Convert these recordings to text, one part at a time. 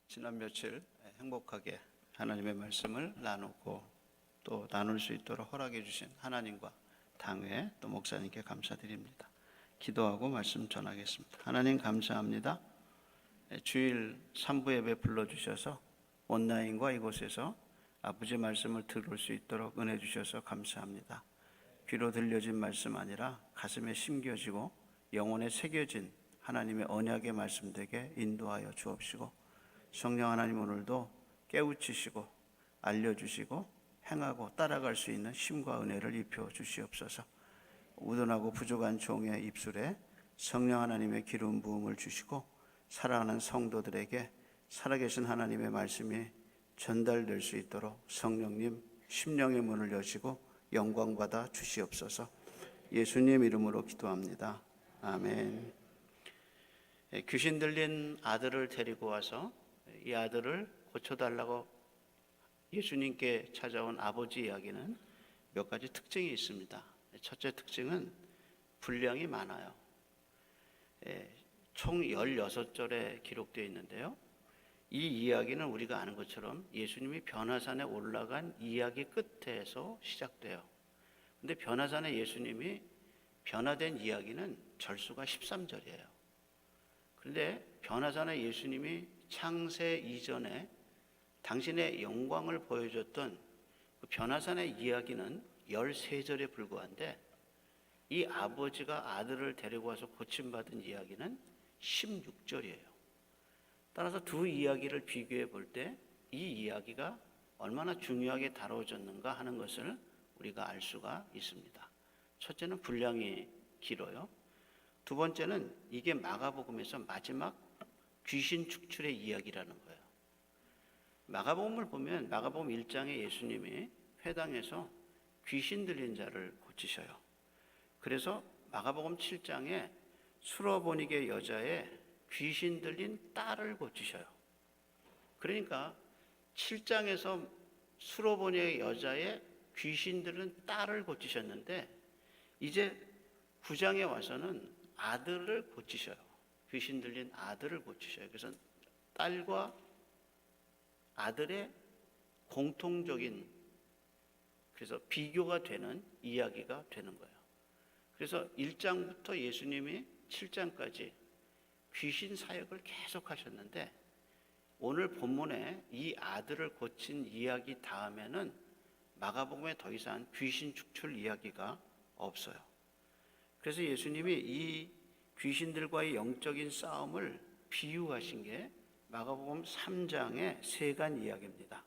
지난 며칠 행복하게 하나님의 말씀을 나누고 또 나눌 수 있도록 허락해 주신 하나님과 당회 또 목사님께 감사드립니다. 기도하고 말씀 전하겠습니다. 하나님 감사합니다. 주일 3부 예배 불러주셔서 온라인과 이곳에서 아버지 말씀을 들을 수 있도록 은혜 주셔서 감사합니다. 귀로 들려진 말씀 아니라 가슴에 심겨지고 영혼에 새겨진 하나님의 언약의 말씀 되게 인도하여 주옵시고, 성령 하나님 오늘도 깨우치시고 알려주시고 행하고 따라갈 수 있는 힘과 은혜를 입혀 주시옵소서. 우둔하고 부족한 종의 입술에 성령 하나님의 기름 부음을 주시고 사랑하는 성도들에게 살아계신 하나님의 말씀이 전달될 수 있도록 성령님 심령의 문을 여시고 영광받아 주시옵소서. 예수님 이름으로 기도합니다. 아멘. 귀신 들린 아들을 데리고 와서 이 아들을 고쳐달라고 예수님께 찾아온 아버지 이야기는 몇 가지 특징이 있습니다. 첫째 특징은 분량이 많아요. 총 16절에 기록되어 있는데요, 이 이야기는 우리가 아는 것처럼 예수님이 변화산에 올라간 이야기 끝에서 시작돼요. 근데 변화산에 예수님이 변화된 이야기는 절수가 13절이에요. 그런데 변화산에 예수님이 창세 이전에 당신의 영광을 보여줬던 그 변화산의 이야기는 13절에 불과한데, 이 아버지가 아들을 데리고 와서 고침받은 이야기는 16절이에요. 따라서 두 이야기를 비교해 볼 때 이 이야기가 얼마나 중요하게 다뤄졌는가 하는 것을 우리가 알 수가 있습니다. 첫째는 분량이 길어요. 두 번째는 이게 마가복음에서 마지막 귀신 축출의 이야기라는 거예요. 마가복음을 보면 마가복음 1장에 예수님이 회당에서 귀신 들린 자를 고치셔요. 그래서 마가복음 7장에 수로보니게 여자의 귀신 들린 딸을 고치셔요. 그러니까 7장에서 수로보니게 여자의 귀신 들린 딸을 고치셨는데, 이제 9장에 와서는 아들을 고치셔요. 귀신 들린 아들을 고치셔요. 그래서 딸과 아들의 공통적인, 그래서 비교가 되는 이야기가 되는 거예요. 그래서 1장부터 예수님이 7장까지 귀신 사역을 계속 하셨는데, 오늘 본문에 이 아들을 고친 이야기 다음에는 마가복음에 더 이상 귀신 축출 이야기가 없어요. 그래서 예수님이 이 귀신들과의 영적인 싸움을 비유하신 게 마가복음 3장의 세간 이야기입니다.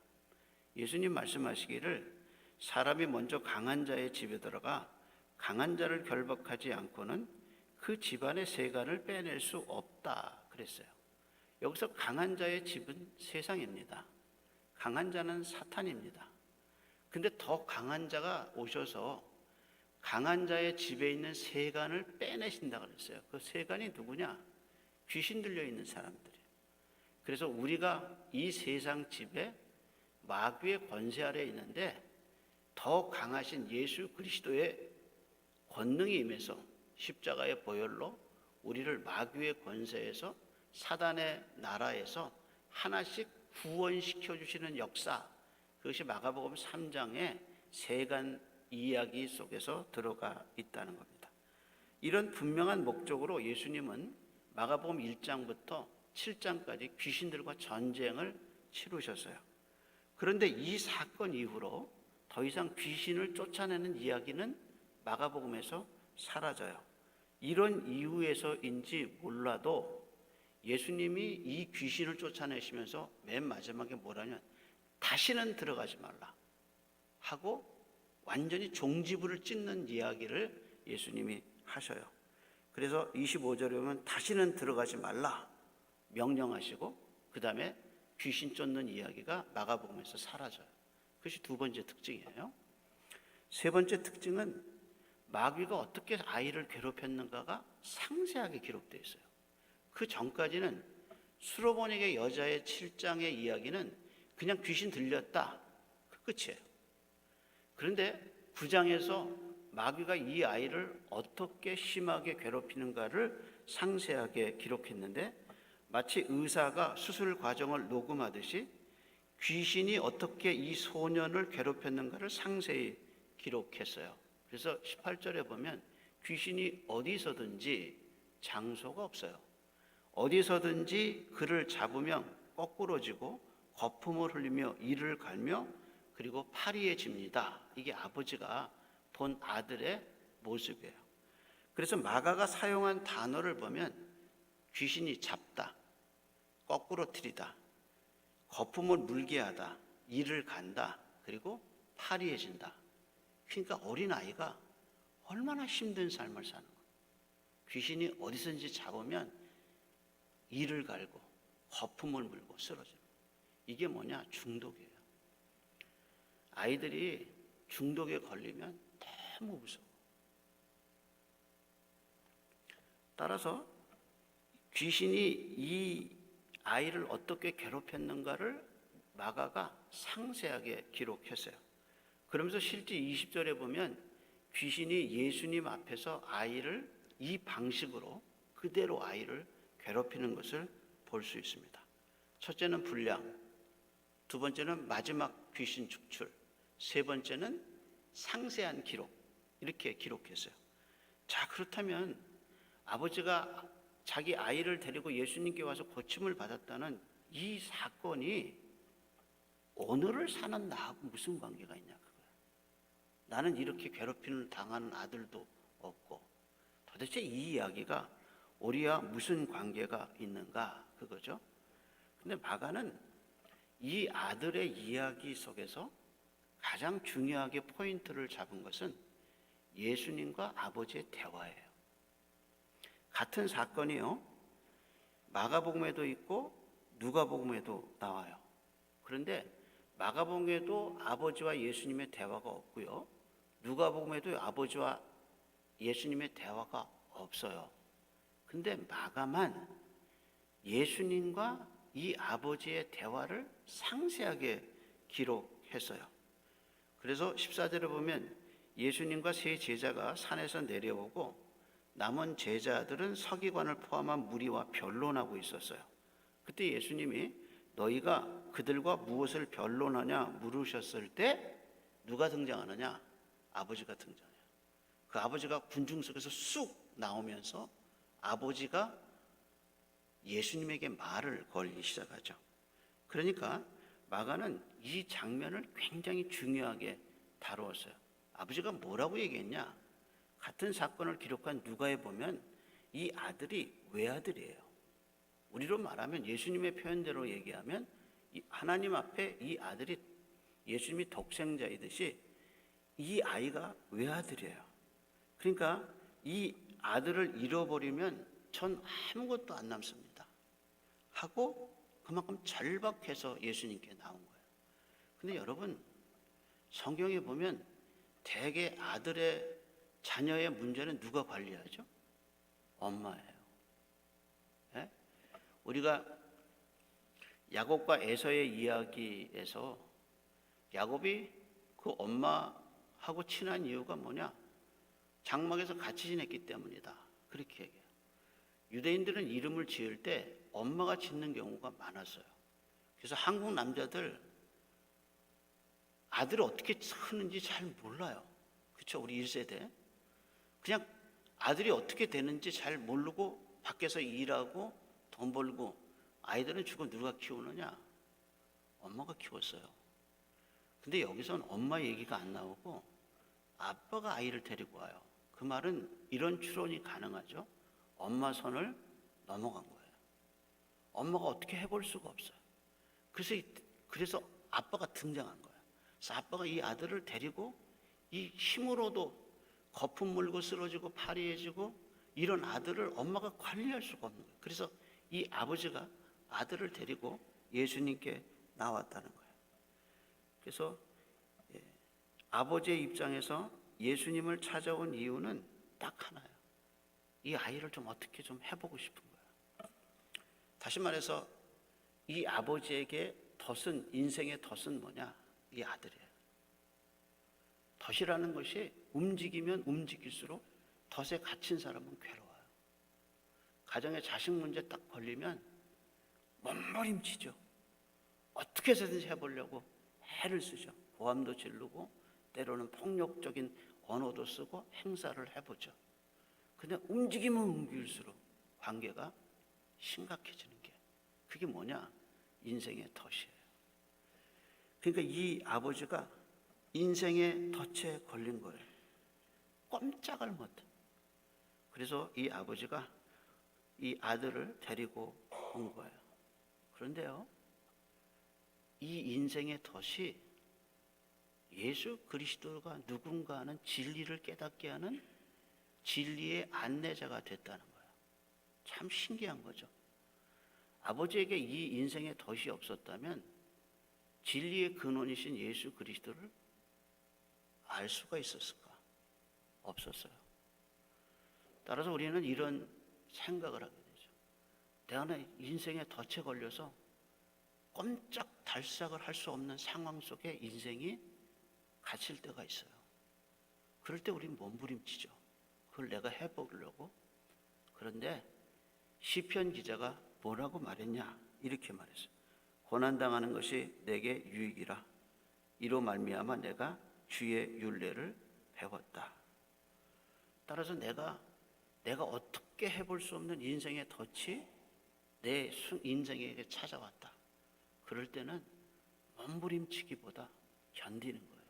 예수님 말씀하시기를 사람이 먼저 강한 자의 집에 들어가 강한 자를 결박하지 않고는 그 집안의 세간을 빼낼 수 없다 그랬어요. 여기서 강한 자의 집은 세상입니다. 강한 자는 사탄입니다. 근데 더 강한 자가 오셔서 강한 자의 집에 있는 세간을 빼내신다고 그랬어요. 그 세간이 누구냐? 귀신 들려 있는 사람들이에요. 그래서 우리가 이 세상 집에 마귀의 권세 아래에 있는데, 더 강하신 예수 그리스도의 권능이 임해서 십자가의 보혈로 우리를 마귀의 권세에서, 사단의 나라에서 하나씩 구원시켜 주시는 역사, 그것이 마가복음 3장의 세간 이야기 속에서 들어가 있다는 겁니다. 이런 분명한 목적으로 예수님은 마가복음 1장부터 7장까지 귀신들과 전쟁을 치르셨어요. 그런데 이 사건 이후로 더 이상 귀신을 쫓아내는 이야기는 마가복음에서 사라져요. 이런 이유에서인지 몰라도 예수님이 이 귀신을 쫓아내시면서 맨 마지막에 뭐라냐면 다시는 들어가지 말라 하고 완전히 종지부를 찍는 이야기를 예수님이 하셔요. 그래서 25절에 보면 다시는 들어가지 말라 명령하시고, 그 다음에 귀신 쫓는 이야기가 마가복음에서 사라져요. 그것이 두 번째 특징이에요. 세 번째 특징은 마귀가 어떻게 아이를 괴롭혔는가가 상세하게 기록되어 있어요. 그 전까지는 수로보니게 여자의 7장의 이야기는 그냥 귀신 들렸다, 그 끝이에요. 그런데 9장에서 마귀가 이 아이를 어떻게 심하게 괴롭히는가를 상세하게 기록했는데, 마치 의사가 수술 과정을 녹음하듯이 귀신이 어떻게 이 소년을 괴롭혔는가를 상세히 기록했어요. 그래서 18절에 보면 귀신이 어디서든지 장소가 없어요. 어디서든지 그를 잡으면 거꾸러지고 거품을 흘리며 이를 갈며 그리고 파리해집니다. 이게 아버지가 본 아들의 모습이에요. 그래서 마가가 사용한 단어를 보면 귀신이 잡다, 거꾸러뜨리다, 거품을 물게 하다, 이를 간다, 그리고 파리해진다. 그러니까 어린아이가 얼마나 힘든 삶을 사는 거예요. 귀신이 어디선지 잡으면 이를 갈고 거품을 물고 쓰러지는 거예요. 이게 뭐냐? 중독이에요. 아이들이 중독에 걸리면 너무 무서워. 따라서 귀신이 이 아이를 어떻게 괴롭혔는가를 마가가 상세하게 기록했어요. 그러면서 실제 20절에 보면 귀신이 예수님 앞에서 아이를 이 방식으로 그대로 아이를 괴롭히는 것을 볼 수 있습니다. 첫째는 분량, 두 번째는 마지막 귀신 축출, 세 번째는 상세한 기록, 이렇게 기록했어요. 자, 그렇다면 아버지가 자기 아이를 데리고 예수님께 와서 고침을 받았다는 이 사건이 오늘을 사는 나하고 무슨 관계가 있냐 그거야. 나는 이렇게 괴롭힘을 당하는 아들도 없고 도대체 이 이야기가 우리와 무슨 관계가 있는가 그거죠. 근데 마가는 이 아들의 이야기 속에서 가장 중요하게 포인트를 잡은 것은 예수님과 아버지의 대화예요. 같은 사건이요, 마가복음에도 있고 누가복음에도 나와요. 그런데 마가복음에도 아버지와 예수님의 대화가 없고요, 누가복음에도 아버지와 예수님의 대화가 없어요. 근데 마가만 예수님과 이 아버지의 대화를 상세하게 기록했어요. 그래서 14절에 보면 예수님과 세 제자가 산에서 내려오고 남은 제자들은 서기관을 포함한 무리와 변론하고 있었어요. 그때 예수님이 너희가 그들과 무엇을 변론하냐 물으셨을 때 누가 등장하느냐? 아버지가 등장해요. 그 아버지가 군중 속에서 쑥 나오면서 아버지가 예수님에게 말을 걸기 시작하죠. 그러니까 마가는 이 장면을 굉장히 중요하게 다루었어요. 아버지가 뭐라고 얘기했냐? 같은 사건을 기록한 누가에 보면 이 아들이 외아들이에요. 우리로 말하면 예수님의 표현대로 얘기하면 하나님 앞에 이 아들이 예수님이 독생자이듯이 이 아이가 외아들이에요. 그러니까 이 아들을 잃어버리면 전 아무것도 안 남습니다 하고 그만큼 절박해서 예수님께 나온 거예요. 근데 여러분, 성경에 보면 대개 아들의 자녀의 문제는 누가 관리하죠? 엄마예요. 네? 우리가 야곱과 에서의 이야기에서 야곱이 그 엄마하고 친한 이유가 뭐냐? 장막에서 같이 지냈기 때문이다. 그렇게 얘기해요. 유대인들은 이름을 지을 때 엄마가 짓는 경우가 많았어요. 그래서 한국 남자들 아들을 어떻게 크는지 잘 몰라요. 그렇죠? 우리 1세대. 그냥 아들이 어떻게 되는지 잘 모르고 밖에서 일하고 돈 벌고 아이들은 주로 누가 키우느냐? 엄마가 키웠어요. 근데 여기서는 엄마 얘기가 안 나오고 아빠가 아이를 데리고 와요. 그 말은 이런 추론이 가능하죠. 엄마 손을 넘어간 거예요. 엄마가 어떻게 해볼 수가 없어요. 그래서 아빠가 등장한 거예요. 그래서 아빠가 이 아들을 데리고 이 힘으로도 거품 물고 쓰러지고 파리해지고 이런 아들을 엄마가 관리할 수가 없는 거예요. 그래서 이 아버지가 아들을 데리고 예수님께 나왔다는 거예요. 그래서 아버지의 입장에서 예수님을 찾아온 이유는 딱 하나예요. 이 아이를 좀 어떻게 좀 해보고 싶은 거예요. 다시 말해서 이 아버지에게 덫은, 인생의 덫은 뭐냐? 이 아들이에요. 덫이라는 것이 움직이면 움직일수록 덫에 갇힌 사람은 괴로워요. 가정에 자식 문제 딱 걸리면 몸부림치죠. 어떻게 해서든지 해보려고 애를 쓰죠. 고함도 지르고 때로는 폭력적인 언어도 쓰고 행사를 해보죠. 근데 움직이면 움직일수록 관계가 심각해지는 게, 그게 뭐냐? 인생의 덫이에요. 그러니까 이 아버지가 인생의 덫에 걸린 거예요. 꼼짝을 못해. 그래서 이 아버지가 이 아들을 데리고 온 거예요. 그런데요, 이 인생의 덫이 예수 그리스도가 누군가 하는 진리를 깨닫게 하는 진리의 안내자가 됐다는 거예요. 참 신기한 거죠. 아버지에게 이 인생의 덫이 없었다면 진리의 근원이신 예수 그리스도를 알 수가 있었을까? 없었어요. 따라서 우리는 이런 생각을 하게 되죠. 내가 인생의 덫에 걸려서 꼼짝 달싹을 할 수 없는 상황 속에 인생이 갇힐 때가 있어요. 그럴 때 우리는 몸부림치죠. 그걸 내가 해보려고. 그런데 시편 기자가 뭐라고 말했냐? 이렇게 말했어요. 고난당하는 것이 내게 유익이라. 이로 말미암아 내가 주의 율례를 배웠다. 따라서 내가 어떻게 해볼 수 없는 인생의 덫이 내 인생에게 찾아왔다. 그럴 때는 몸부림치기보다 견디는 거예요.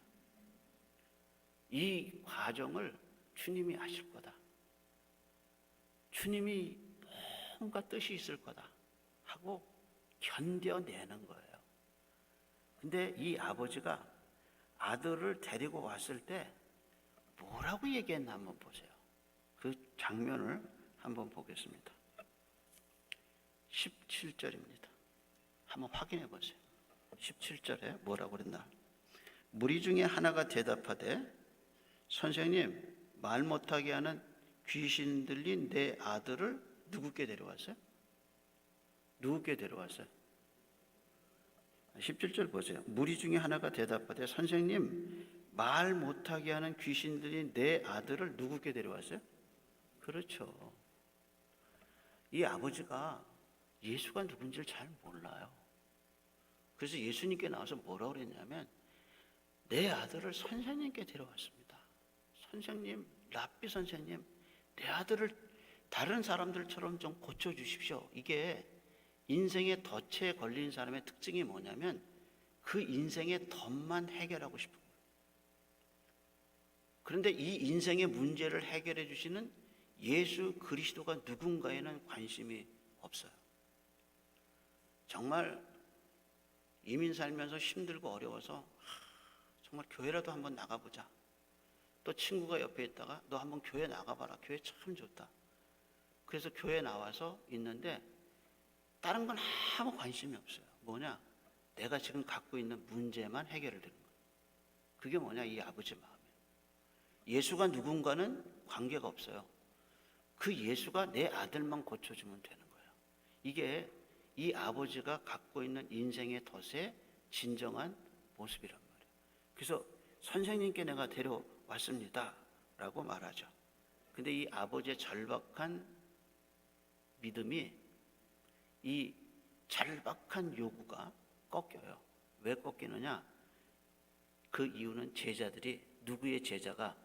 이 과정을 주님이 아실 거다. 주님이 뭔가 뜻이 있을 거다 하고 견뎌내는 거예요. 근데 이 아버지가 아들을 데리고 왔을 때 뭐라고 얘기했나 한번 보세요. 그 장면을 한번 보겠습니다. 17절입니다. 한번 확인해 보세요. 17절에 뭐라고 그랬나? 무리 중에 하나가 대답하되 선생님, 말 못하게 하는 귀신 들린 내 아들을 누구께 데려왔어요? 누구께 데려왔어요? 17절 보세요. 무리 중에 하나가 대답하되 선생님, 말 못하게 하는 귀신 들린 내 아들을 누구께 데려왔어요? 그렇죠. 이 아버지가 예수가 누군지를 잘 몰라요. 그래서 예수님께 나와서 뭐라고 그랬냐면 내 아들을 선생님께 데려왔습니다. 선생님, 랍비 선생님, 내 아들을 다른 사람들처럼 좀 고쳐주십시오. 이게 인생의 덫에 걸린 사람의 특징이 뭐냐면 그 인생의 덫만 해결하고 싶은 거예요. 그런데 이 인생의 문제를 해결해 주시는 예수 그리스도가 누군가에는 관심이 없어요. 정말 이민 살면서 힘들고 어려워서 정말 교회라도 한번 나가보자. 또 친구가 옆에 있다가 너 한번 교회 나가봐라. 교회 참 좋다. 그래서 교회 나와서 있는데 다른 건 아무 관심이 없어요. 뭐냐? 내가 지금 갖고 있는 문제만 해결을 되는 거예요. 그게 뭐냐? 이 아버지 마음이에요. 예수가 누군가는 관계가 없어요. 그 예수가 내 아들만 고쳐주면 되는 거예요. 이게 이 아버지가 갖고 있는 인생의 덫의 진정한 모습이란 말이에요. 그래서 선생님께 내가 데려왔습니다 라고 말하죠. 근데 이 아버지의 절박한 믿음이 이 절박한 요구가 꺾여요. 왜 꺾이느냐? 그 이유는 제자들이, 누구의 제자가?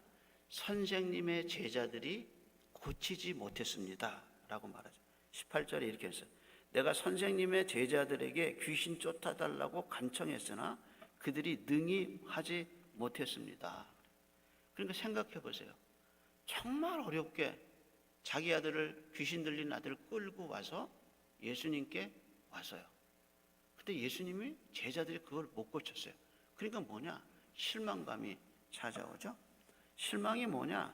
선생님의 제자들이 고치지 못했습니다 라고 말하죠. 18절에 이렇게 했어요. 내가 선생님의 제자들에게 귀신 쫓아달라고 간청했으나 그들이 능히 하지 못했습니다. 그러니까 생각해 보세요. 정말 어렵게 자기 아들을, 귀신 들린 아들을 끌고 와서 예수님께 왔어요. 근데 예수님이, 제자들이 그걸 못 고쳤어요. 그러니까 뭐냐? 실망감이 찾아오죠. 실망이 뭐냐?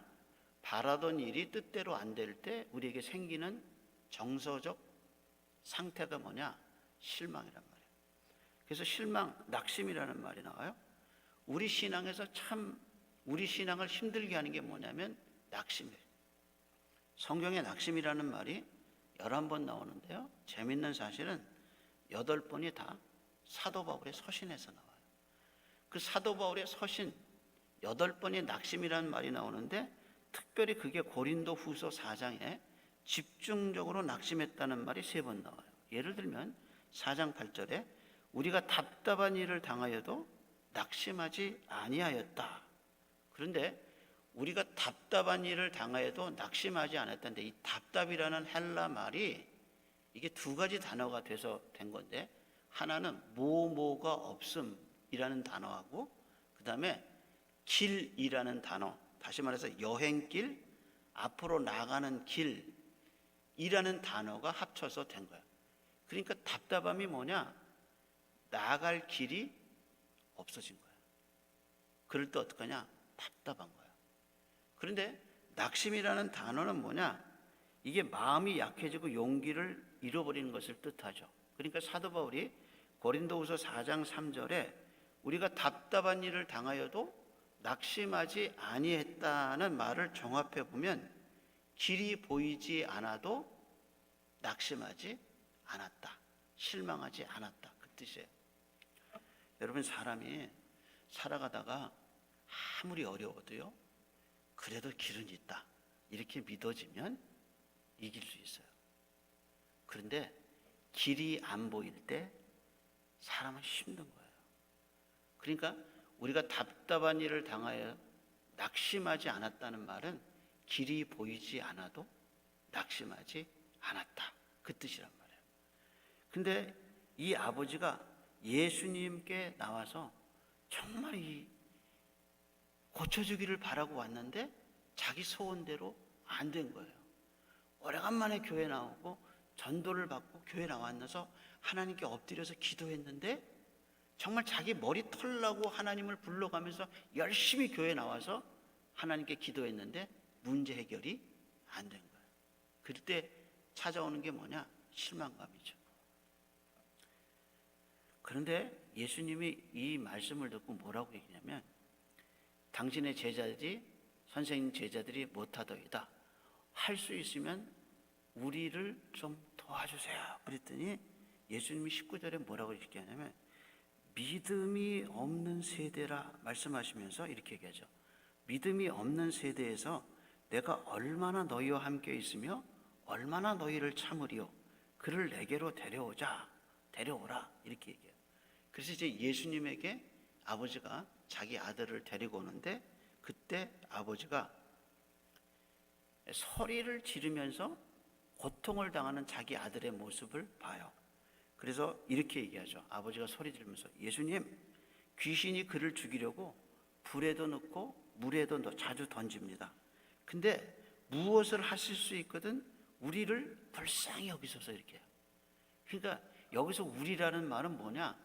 바라던 일이 뜻대로 안 될 때 우리에게 생기는 정서적 상태가 뭐냐? 실망이란 말이에요. 그래서 실망, 낙심이라는 말이 나와요. 우리 신앙에서 참 우리 신앙을 힘들게 하는 게 뭐냐면 낙심이에요. 성경에 낙심이라는 말이 11번 나오는데요. 재밌는 사실은 8번이 다 사도 바울의 서신에서 나와요. 그 사도 바울의 서신 8번의 낙심이라는 말이 나오는데 특별히 그게 고린도 후서 4장에 집중적으로 낙심했다는 말이 3번 나와요. 예를 들면 4장 8절에 우리가 답답한 일을 당하여도 낙심하지 아니하였다. 그런데 우리가 답답한 일을 당하여도 낙심하지 않았다는데, 이 답답이라는 헬라 말이 이게 두 가지 단어가 돼서 된 건데, 하나는 뭐뭐가 없음이라는 단어하고, 그 다음에 길이라는 단어, 다시 말해서 여행길, 앞으로 나가는 길이라는 단어가 합쳐서 된 거야. 그러니까 답답함이 뭐냐? 나갈 길이 없어진 거야. 그럴 때 어떡하냐? 답답한 거야. 그런데 낙심이라는 단어는 뭐냐? 이게 마음이 약해지고 용기를 잃어버리는 것을 뜻하죠. 그러니까 사도 바울이 고린도후서 4장 3절에 우리가 답답한 일을 당하여도 낙심하지 아니했다는 말을 종합해 보면, 길이 보이지 않아도 낙심하지 않았다, 실망하지 않았다, 그 뜻이에요. 여러분, 사람이 살아가다가 아무리 어려워도요, 그래도 길은 있다 이렇게 믿어지면 이길 수 있어요. 그런데 길이 안 보일 때 사람은 힘든 거예요. 그러니까 우리가 답답한 일을 당하여 낙심하지 않았다는 말은 길이 보이지 않아도 낙심하지 않았다, 그 뜻이란 말이에요. 근데 이 아버지가 예수님께 나와서 정말 이 고쳐주기를 바라고 왔는데 자기 소원대로 안 된 거예요. 오래간만에 교회 나오고 전도를 받고 교회 나와서 하나님께 엎드려서 기도했는데, 정말 자기 머리 털라고 하나님을 불러가면서 열심히 교회 나와서 하나님께 기도했는데 문제 해결이 안 된 거예요. 그때 찾아오는 게 뭐냐? 실망감이죠. 그런데 예수님이 이 말씀을 듣고 뭐라고 얘기냐면, 당신의 제자들이, 선생님 제자들이 못하더이다, 할 수 있으면 우리를 좀 도와주세요 그랬더니 예수님이 19절에 뭐라고 얘기하냐면, 믿음이 없는 세대라 말씀하시면서 이렇게 얘기하죠. 믿음이 없는 세대에서 내가 얼마나 너희와 함께 있으며 얼마나 너희를 참으리요, 그를 내게로 데려오라 이렇게 얘기해요. 그래서 이제 예수님에게 아버지가 자기 아들을 데리고 오는데, 그때 아버지가 소리를 지르면서 고통을 당하는 자기 아들의 모습을 봐요. 그래서 이렇게 얘기하죠. 아버지가 소리 지르면서, 예수님, 귀신이 그를 죽이려고 불에도 넣고 물에도 자주 던집니다. 근데 무엇을 하실 수 있거든 우리를 불쌍히 여기소서, 이렇게 해요. 그러니까 여기서 우리라는 말은 뭐냐?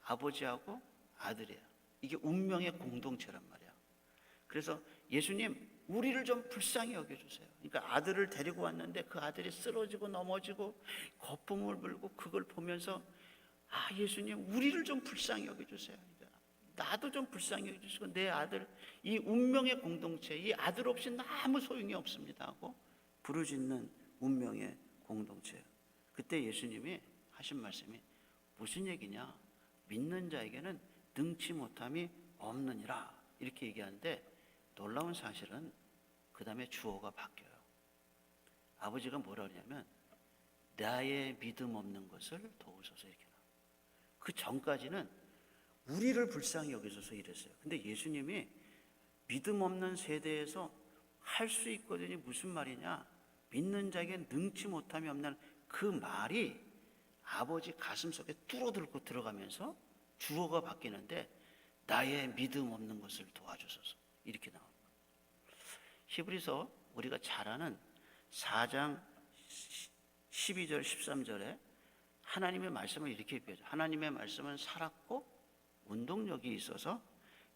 아버지하고 아들이에요. 이게 운명의 공동체란 말이야. 그래서 예수님, 우리를 좀 불쌍히 여겨주세요. 그러니까 아들을 데리고 왔는데 그 아들이 쓰러지고 넘어지고 거품을 불고 그걸 보면서, 아, 예수님, 우리를 좀 불쌍히 여겨주세요. 그러니까 나도 좀 불쌍히 여겨주시고 내 아들, 이 운명의 공동체, 이 아들 없이 아무 소용이 없습니다 하고 부르짖는 운명의 공동체. 그때 예수님이 하신 말씀이 무슨 얘기냐? 믿는 자에게는 능치 못함이 없느니라, 이렇게 얘기하는데, 놀라운 사실은 그 다음에 주어가 바뀌어요. 아버지가 뭐라 그러냐면, 나의 믿음 없는 것을 도우소서, 이렇게 나와요. 그 전까지는 우리를 불쌍히 여기소서 이랬어요. 근데 예수님이 믿음 없는 세대에서 할 수 있거든요. 무슨 말이냐? 믿는 자에게 능치 못함이 없는 그 말이 아버지 가슴속에 뚫어들고 들어가면서 주어가 바뀌는데, 나의 믿음 없는 것을 도와주소서, 이렇게 나옵니다. 히브리서 우리가 잘 아는 4장 12절 13절에 하나님의 말씀을 이렇게 얘기하죠. 하나님의 말씀은 살았고 운동력이 있어서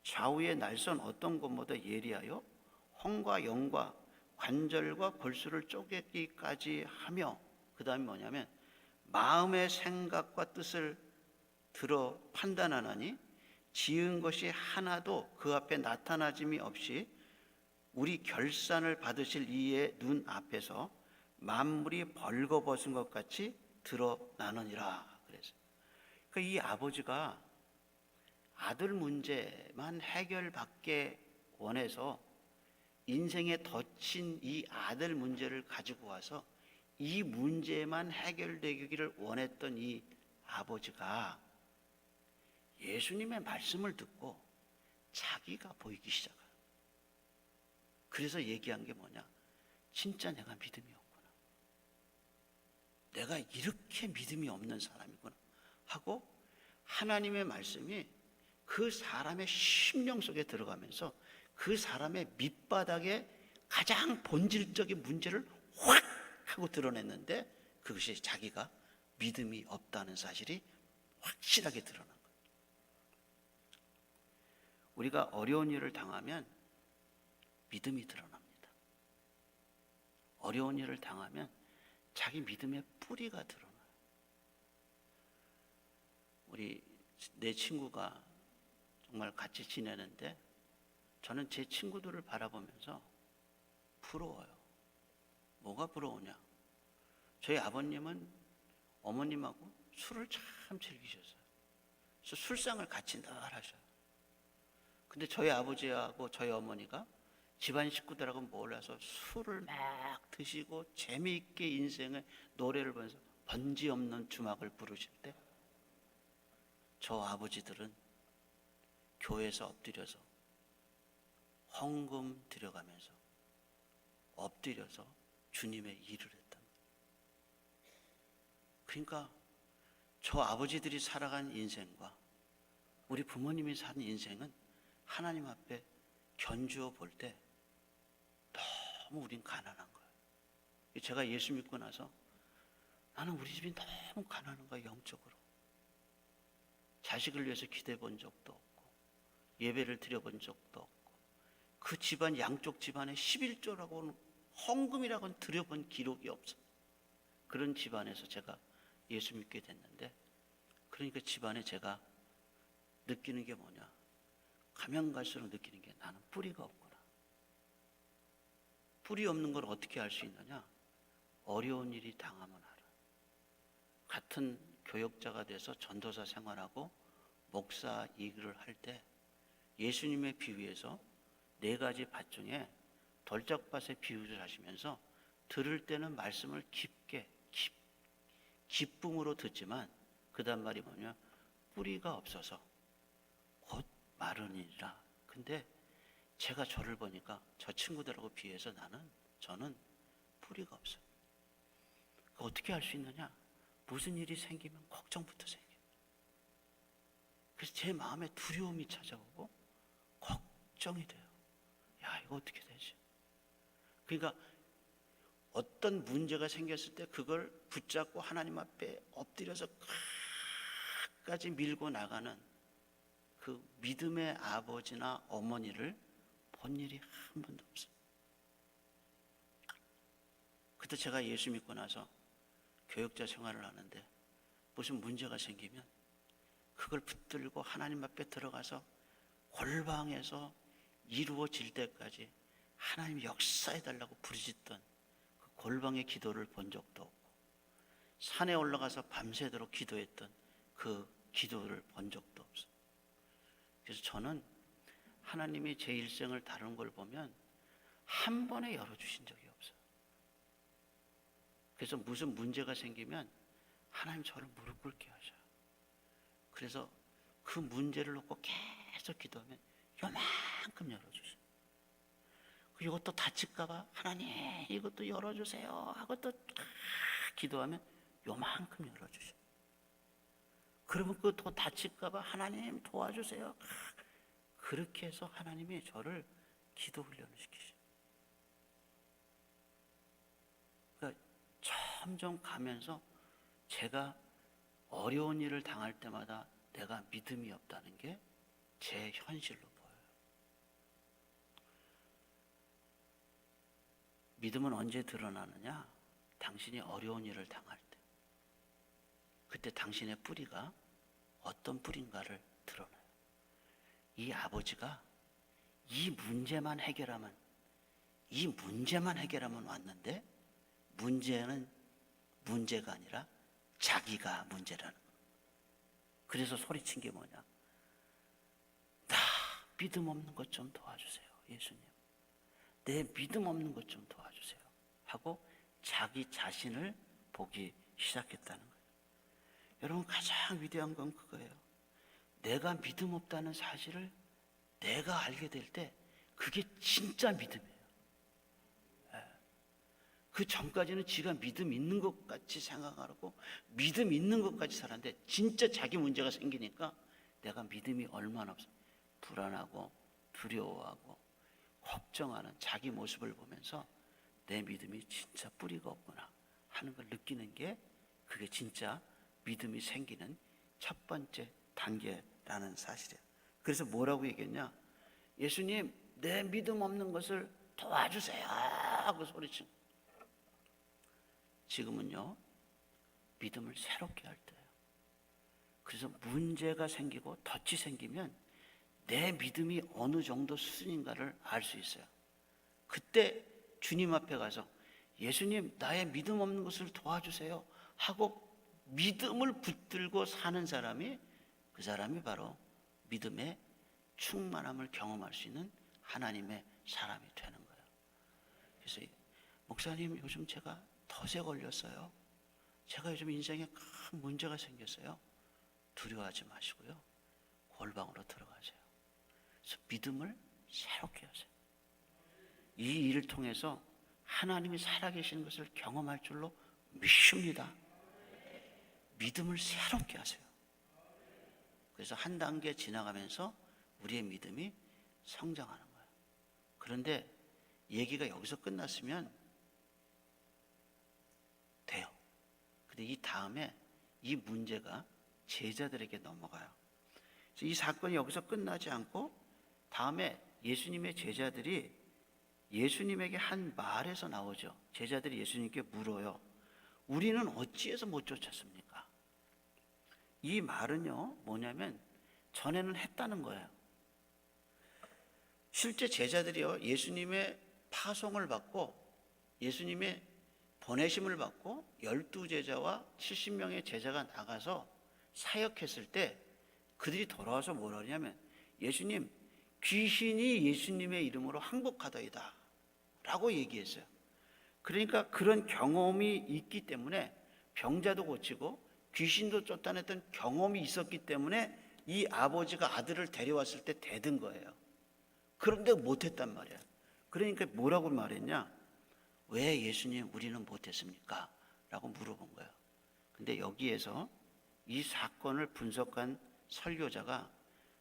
좌우의 날선 어떤 것보다 예리하여 혼과 영과 관절과 골수를 쪼개기까지 하며, 그 다음에 뭐냐면 마음의 생각과 뜻을 들어 판단하나니 지은 것이 하나도 그 앞에 나타나짐이 없이 우리 결산을 받으실 이의 눈 앞에서 만물이 벌거벗은 것 같이 드러나느니라. 그래서 그러니까 이 아버지가 아들 문제만 해결받게 원해서 인생에 덧친 이 아들 문제를 가지고 와서 이 문제만 해결되기를 원했던 이 아버지가 예수님의 말씀을 듣고 자기가 보이기 시작해요. 그래서 얘기한 게 뭐냐? 진짜 내가 믿음이 없구나. 내가 이렇게 믿음이 없는 사람이구나 하고 하나님의 말씀이 그 사람의 심령 속에 들어가면서 그 사람의 밑바닥에 가장 본질적인 문제를 확 하고 드러냈는데 그것이 자기가 믿음이 없다는 사실이 확실하게 드러난 거예요. 우리가 어려운 일을 당하면 믿음이 드러납니다. 어려운 일을 당하면 자기 믿음의 뿌리가 드러나요. 내 친구가 정말 같이 지내는데 저는 제 친구들을 바라보면서 부러워요. 뭐가 부러우냐? 저희 아버님은 어머님하고 술을 참 즐기셨어요. 그래서 술상을 같이 늘 하셔요. 근데 저희 아버지하고 저희 어머니가 집안 식구들하고 몰라서 술을 막 드시고 재미있게 인생의 노래를 부르면서 번지 없는 주막을 부르실 때 저 아버지들은 교회에서 엎드려서 헌금 드려가면서 엎드려서 주님의 일을 했단 말이에요. 그러니까 저 아버지들이 살아간 인생과 우리 부모님이 사는 인생은 하나님 앞에 견주어 볼 때 너무 우린 가난한 거예요. 제가 예수 믿고 나서 나는 우리 집이 너무 가난한 거야. 영적으로 자식을 위해서 기도해 본 적도 없고 예배를 드려본 적도 없고 그 집안 양쪽 집안에 11조라고는 헌금이라고는 드려본 기록이 없어. 그런 집안에서 제가 예수 믿게 됐는데 그러니까 집안에 제가 느끼는 게 뭐냐? 가면 갈수록 느끼는 게 나는 뿌리가 없구나. 뿌리 없는 걸 어떻게 알 수 있느냐? 어려운 일이 당하면 알아. 같은 교역자가 돼서 전도사 생활하고 목사 일을 할 때 예수님의 비유에서 4가지 밭 중에 돌짝밭의 비유를 하시면서 들을 때는 말씀을 깊게 기쁨으로 듣지만 그 다음 말이 뭐냐? 뿌리가 없어서 곧 마르니라. 근데 제가 저를 보니까 저 친구들하고 비해서 저는 뿌리가 없어요. 어떻게 알 수 있느냐? 무슨 일이 생기면 걱정부터 생겨요. 그래서 제 마음에 두려움이 찾아오고 걱정이 돼요. 야, 이거 어떻게 되지? 그러니까 어떤 문제가 생겼을 때 그걸 붙잡고 하나님 앞에 엎드려서 끝까지 밀고 나가는 그 믿음의 아버지나 어머니를 본 일이 한 번도 없어요. 그때 제가 예수 믿고 나서 교역자 생활을 하는데 무슨 문제가 생기면 그걸 붙들고 하나님 앞에 들어가서 골방에서 이루어질 때까지 하나님 역사해달라고 부르짖던 그 골방의 기도를 본 적도 없고 산에 올라가서 밤새도록 기도했던 그 기도를 본 적도 없어요. 그래서 저는 하나님이 제 일생을 다루는 걸 보면 한 번에 열어주신 적이 없어요. 그래서 무슨 문제가 생기면 하나님 저를 무릎 꿇게 하셔요. 그래서 그 문제를 놓고 계속 기도하면 요만큼 열어주셔요. 이것도 다칠까봐 하나님 이것도 열어주세요 하고 또 기도하면 요만큼 열어주셔요. 그러면 그것도 다칠까봐 하나님 도와주세요. 그렇게 해서 하나님이 저를 기도 훈련을 시키셔요. 그러니까 점점 가면서 제가 어려운 일을 당할 때마다 내가 믿음이 없다는 게 제 현실로 보여요. 믿음은 언제 드러나느냐? 당신이 어려운 일을 당할 때. 그때 당신의 뿌리가 어떤 뿌리인가를 드러나요. 이 아버지가 이 문제만 해결하면 왔는데 문제는 문제가 아니라 자기가 문제라는 거예요. 그래서 소리친 게 뭐냐? 나 믿음 없는 것 좀 도와주세요. 예수님. 내 믿음 없는 것 좀 도와주세요. 하고 자기 자신을 보기 시작했다는 거예요. 여러분, 가장 위대한 건 그거예요. 내가 믿음 없다는 사실을 내가 알게 될 때 그게 진짜 믿음이에요. 그 전까지는 지가 믿음 있는 것 같이 생각하고 믿음 있는 것까지 살았는데 진짜 자기 문제가 생기니까 내가 믿음이 얼마나 없어, 불안하고 두려워하고 걱정하는 자기 모습을 보면서 내 믿음이 진짜 뿌리가 없구나 하는 걸 느끼는 게, 그게 진짜 믿음이 생기는 첫 번째 단계라는 사실이에요. 그래서 뭐라고 얘기했냐? 예수님, 내 믿음 없는 것을 도와주세요 하고 소리친. 지금은요, 믿음을 새롭게 할 때예요. 그래서 문제가 생기고 덫이 생기면 내 믿음이 어느 정도 수준인가를 알 수 있어요. 그때 주님 앞에 가서 예수님, 나의 믿음 없는 것을 도와주세요 하고 믿음을 붙들고 사는 사람이, 그 사람이 바로 믿음의 충만함을 경험할 수 있는 하나님의 사람이 되는 거예요. 그래서 목사님, 요즘 제가 덫에 걸렸어요. 제가 요즘 인생에 큰 문제가 생겼어요. 두려워하지 마시고요, 골방으로 들어가세요. 그래서 믿음을 새롭게 하세요. 이 일을 통해서 하나님이 살아계시는 것을 경험할 줄로 믿습니다. 믿음을 새롭게 하세요. 그래서 한 단계 지나가면서 우리의 믿음이 성장하는 거예요. 그런데 얘기가 여기서 끝났으면 돼요. 근데 이 다음에 이 문제가 제자들에게 넘어가요. 이 사건이 여기서 끝나지 않고 다음에 예수님의 제자들이 예수님에게 한 말에서 나오죠. 제자들이 예수님께 물어요. 우리는 어찌해서 못 쫓았습니까? 이 말은요, 뭐냐면 전에는 했다는 거예요. 실제 제자들이요, 예수님의 파송을 받고 예수님의 보내심을 받고 12제자와 70명의 제자가 나가서 사역했을 때 그들이 돌아와서 뭐라 하냐면, 예수님, 귀신이 예수님의 이름으로 항복하더이다 라고 얘기했어요. 그러니까 그런 경험이 있기 때문에 병자도 고치고 귀신도 쫓아냈던 경험이 있었기 때문에 이 아버지가 아들을 데려왔을 때 되든 거예요. 그런데 못했단 말이에요. 그러니까 뭐라고 말했냐? 왜 예수님 우리는 못했습니까? 라고 물어본 거예요. 근데 여기에서 이 사건을 분석한 설교자가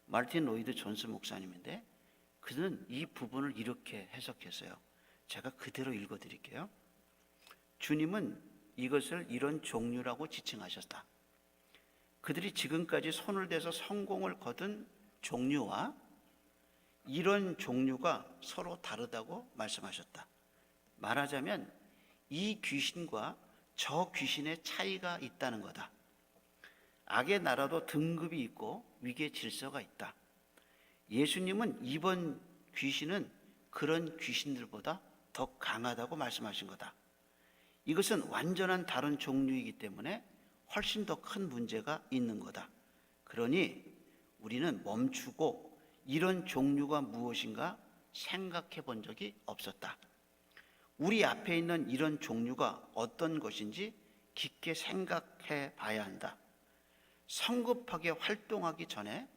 마르틴 로이드 존스 목사님인데, 그는 이 부분을 이렇게 해석했어요. 제가 그대로 읽어드릴게요. 주님은 이것을 이런 종류라고 지칭하셨다. 그들이 지금까지 손을 대서 성공을 거둔 종류와 이런 종류가 서로 다르다고 말씀하셨다. 말하자면 이 귀신과 저 귀신의 차이가 있다는 거다. 악의 나라도 등급이 있고 위계 질서가 있다. 예수님은 이번 귀신은 그런 귀신들보다 더 강하다고 말씀하신 거다. 이것은 완전한 다른 종류이기 때문에 훨씬 더 큰 문제가 있는 거다. 그러니 우리는 멈추고 이런 종류가 무엇인가 생각해 본 적이 없었다. 우리 앞에 있는 이런 종류가 어떤 것인지 깊게 생각해 봐야 한다. 성급하게 활동하기 전에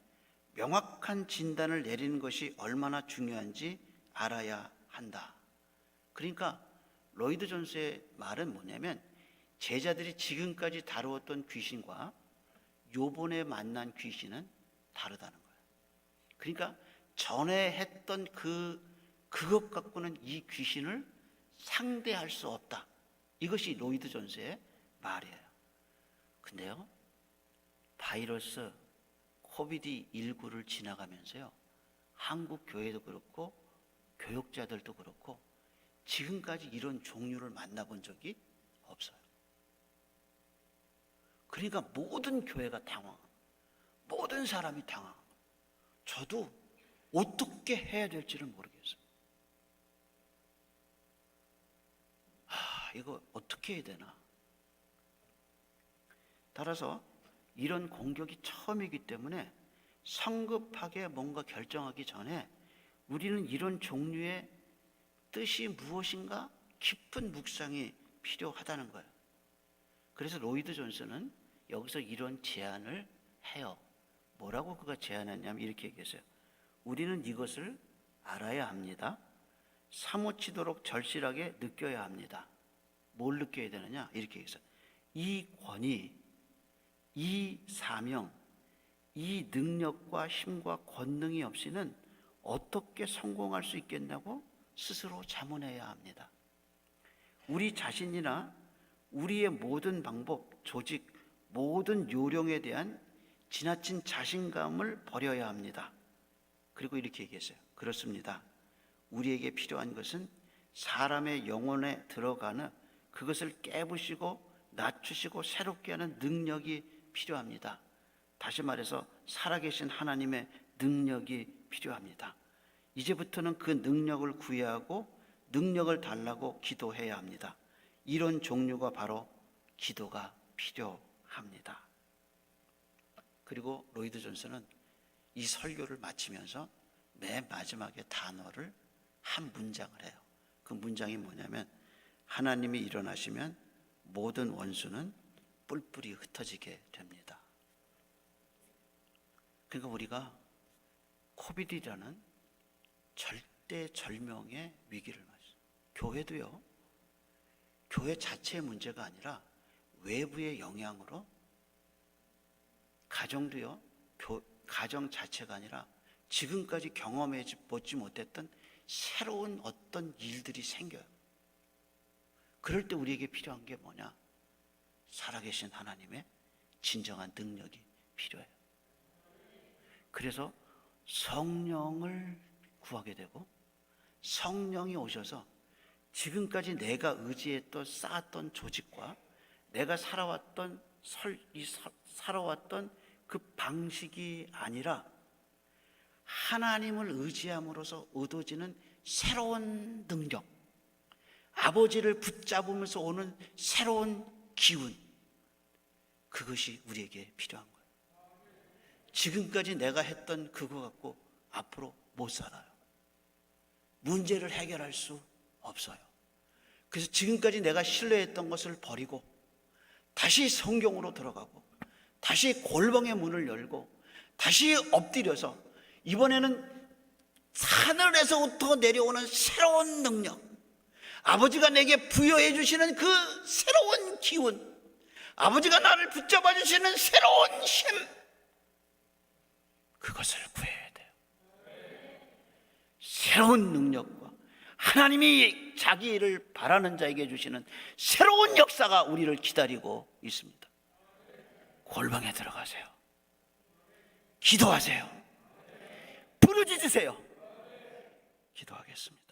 명확한 진단을 내리는 것이 얼마나 중요한지 알아야 한다. 그러니까 로이드 존스의 말은 뭐냐면, 제자들이 지금까지 다루었던 귀신과 요번에 만난 귀신은 다르다는 거예요. 그러니까 전에 했던 그것 갖고는 이 귀신을 상대할 수 없다. 이것이 로이드 존스의 말이에요. 근데요, 바이러스 코비드19를 지나가면서요, 한국 교회도 그렇고 교육자들도 그렇고 지금까지 이런 종류를 만나본 적이 없어요. 그러니까 모든 교회가 당황하고 모든 사람이 당황하고 저도 어떻게 해야 될지를 모르겠어요. 이거 어떻게 해야 되나? 따라서 이런 공격이 처음이기 때문에 성급하게 뭔가 결정하기 전에 우리는 이런 종류의 뜻이 무엇인가 깊은 묵상이 필요하다는 거예요. 그래서 로이드 존스는 여기서 이런 제안을 해요. 뭐라고 그가 제안했냐면 이렇게 얘기했어요. 우리는 이것을 알아야 합니다. 사무치도록 절실하게 느껴야 합니다. 뭘 느껴야 되느냐? 이렇게 얘기했어요. 이 권위, 이 사명, 이 능력과 힘과 권능이 없이는 어떻게 성공할 수 있겠냐고 스스로 자문해야 합니다. 우리 자신이나 우리의 모든 방법, 조직, 모든 요령에 대한 지나친 자신감을 버려야 합니다. 그리고 이렇게 얘기했어요. 그렇습니다. 우리에게 필요한 것은 사람의 영혼에 들어가는 그것을 깨부시고 낮추시고 새롭게 하는 능력이 필요합니다. 다시 말해서 살아계신 하나님의 능력이 필요합니다. 이제부터는 그 능력을 구해하고 능력을 달라고 기도해야 합니다. 이런 종류가 바로 기도가 필요합니다. 그리고 로이드 존슨은 이 설교를 마치면서 맨 마지막에 단어를 한 문장을 해요. 그 문장이 뭐냐면 하나님이 일어나시면 모든 원수는 뿔뿔이 흩어지게 됩니다. 그러니까 우리가 코비드라는 절대절명의 위기를 맞았어요. 교회도요. 교회 자체의 문제가 아니라 외부의 영향으로 가정도요. 가정 자체가 아니라 지금까지 경험해보지 못했던 새로운 어떤 일들이 생겨요. 그럴 때 우리에게 필요한 게 뭐냐? 살아계신 하나님의 진정한 능력이 필요해요. 그래서 성령을 구하게 되고 성령이 오셔서 지금까지 내가 의지했던 쌓았던 조직과 내가 살아왔던 그 방식이 아니라 하나님을 의지함으로써 얻어지는 새로운 능력, 아버지를 붙잡으면서 오는 새로운 기운, 그것이 우리에게 필요한 거예요. 지금까지 내가 했던 그거 갖고 앞으로 못 살아요. 문제를 해결할 수 없어요. 그래서 지금까지 내가 신뢰했던 것을 버리고 다시 성경으로 들어가고 다시 골방의 문을 열고 다시 엎드려서 이번에는 하늘에서부터 내려오는 새로운 능력, 아버지가 내게 부여해 주시는 그 새로운 기운, 아버지가 나를 붙잡아 주시는 새로운 힘, 그것을 구해야 돼요. 새로운 능력과 하나님이 자기 일을 바라는 자에게 주시는 새로운 역사가 우리를 기다리고 있습니다. 골방에 들어가세요. 기도하세요. 부르짖으세요. 기도하겠습니다.